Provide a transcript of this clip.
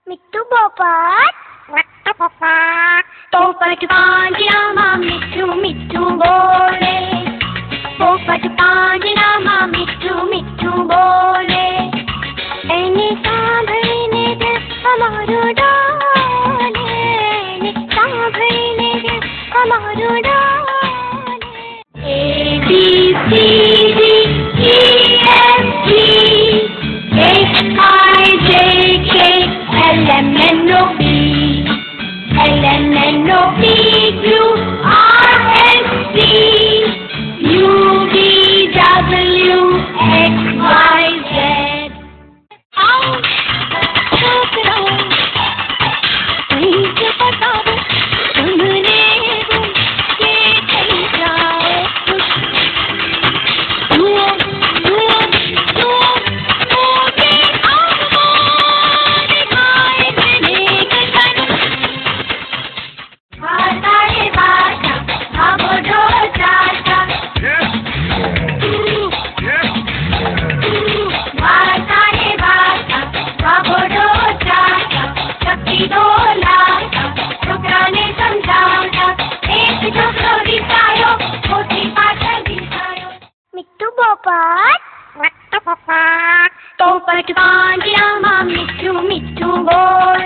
मिट्टू पोपट पांजरा मिट्टू मिट्टू बोले, पोपट पांजरा मिट्टू मिट्टू बोले, एने सांभळीने दिल अमारू डोले, एने सांभळीने दिल अमारू डोले। A B C D E F G H I J K L M N O P L M N O P Q R S T U V W X Y Z। आओ छोकरो कहीं से बताओ तुमने वो के कहीं जाओ दुओ दुओ दुओ मोगे आगो दिखाए तेरे गगन। वातारे वाता भागो ढोल चाचा, वातारे वाता भागो ढोल चाचा, चक्की डोलाता छोकराने समझावता, एक छोकरो दिखायो मोटी पाछळ दिखायो। मिट्टू पोपट पांजरा मिट्टू मिट्टू बोले।